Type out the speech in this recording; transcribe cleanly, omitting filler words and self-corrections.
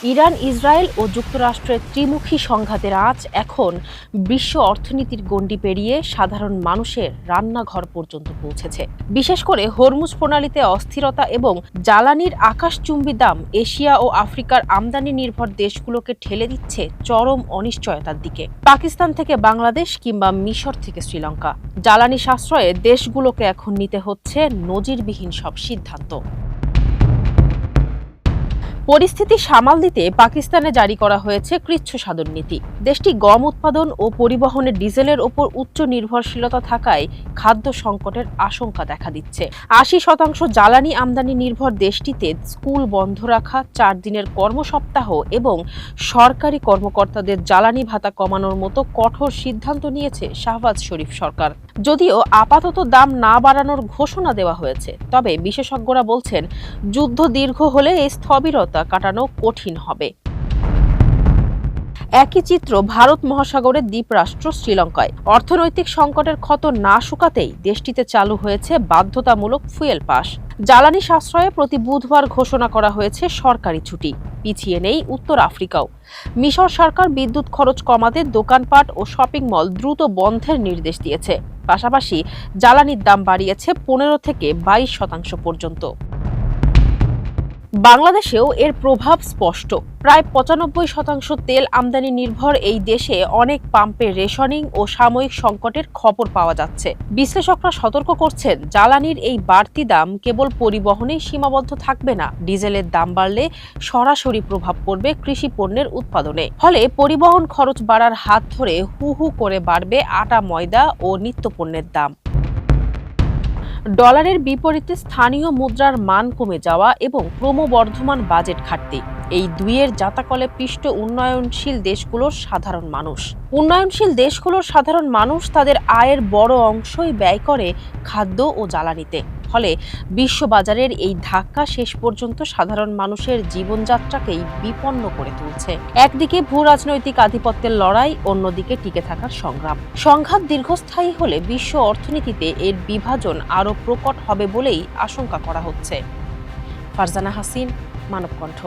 Iran, Israel ও যুক্তরাষ্ট্রের ত্রিমুখী সংঘাতের আঁচ এখন বিশ্ব অর্থনীতির গণ্ডি পেরিয়ে সাধারণ মানুষের রান্নাঘর পর্যন্ত পৌঁছেছে। বিশেষ করে হরমুজ প্রণালীতে অস্থিরতা এবং জ্বালানির আকাশচুম্বী দাম এশিয়া ও আফ্রিকার আমদানি নির্ভর দেশগুলোকে ঠেলে দিচ্ছে চরম অনিশ্চয়তার দিকে। পাকিস্তান থেকে বাংলাদেশ কিংবা মিশর থেকে শ্রীলঙ্কা, জ্বালানি সাশ্রয়ে দেশগুলোকে এখন নিতে হচ্ছে নজিরবিহীন সব সিদ্ধান্ত। পরিস্থিতি সামাল দিতে পাকিস্তানে জারি করা হয়েছে কৃচ্ছ সাধন নীতি। দেশটি গম উৎপাদন ও পরিবহনে ডিজেলের ওপর উচ্চ নির্ভরশীলতা থাকায় খাদ্য সংকটের আশঙ্কা দেখা দিচ্ছে। ৮০% জ্বালানি আমদানি নির্ভর দেশটিতে স্কুল বন্ধ রাখা, ৪ দিনের কর্মসপ্তাহ এবং সরকারি কর্মকর্তাদের জ্বালানি ভাতা কমানোর মতো কঠোর সিদ্ধান্ত নিয়েছে শাহবাজ শরীফ সরকার। যদিও আপাতত দাম না বাড়ানোর ঘোষণা দেওয়া হয়েছে, তবে বিশেষজ্ঞরা বলছেন যুদ্ধ দীর্ঘ হলে এই স্থবিরতা কাটানো কঠিন হবে। একই চিত্র ভারত মহাসাগরের দ্বীপরাষ্ট্র শ্রীলঙ্কায়। অর্থনৈতিক সংকটের ক্ষত না শুকাতেই দেশটিতে চালু হয়েছে বাধ্যতামূলক ফুয়েল পাস। জ্বালানি সাশ্রয়ে প্রতি বুধবার ঘোষণা করা হয়েছে সরকারি ছুটি। পিছিয়ে নেই উত্তর আফ্রিকাও। মিশর সরকার বিদ্যুৎ খরচ কমাতে দোকানপাট ও শপিং মল দ্রুত বন্ধের নির্দেশ দিয়েছে। পাশাপাশি জ্বালানির দাম বাড়িয়েছে ১৫ থেকে ২২% পর্যন্ত। বাংলাদেশেও এর প্রভাব স্পষ্ট। প্রায় ৯৫% তেল আমদানি নির্ভর এই দেশে অনেক পাম্পে রেশনিং ও সাময়িক সংকটের খবর পাওয়া যাচ্ছে। বিশ্লেষকরা সতর্ক করছেন, জ্বালানির এই বাড়তি দাম কেবল পরিবহনেই সীমাবদ্ধ থাকবে না। ডিজেলের দাম বাড়লে সরাসরি প্রভাব পড়বে কৃষি পণ্যের উৎপাদনে। ফলে পরিবহন খরচ বাড়ার হাত ধরে হু হু করে বাড়বে আটা, ময়দা ও নিত্যপণ্যের দাম। ডলারের বিপরীতে স্থানীয় মুদ্রার মান কমে যাওয়া এবং ক্রমবর্ধমান বাজেট ঘাটতি, এই দুইয়ের জাতাকলে পিষ্ট উন্নয়নশীল দেশগুলোর সাধারণ মানুষ তাদের আয়ের বড় অংশই ব্যয় করে খাদ্য ও জ্বালানিতে। ফলে বিশ্ববাজারের এই ধাক্কা শেষ পর্যন্ত সাধারণ মানুষের জীবনযাত্রাকেই বিপন্ন করে তুলছে। একদিকে ভূ রাজনৈতিক আধিপত্যের লড়াই, অন্যদিকে টিকে থাকার সংগ্রাম। সংঘাত দীর্ঘস্থায়ী হলে বিশ্ব অর্থনীতিতে এর বিভাজন আরও প্রকট হবে বলেই আশঙ্কা করা হচ্ছে। ফারজানা হাসিন, মানবকণ্ঠ।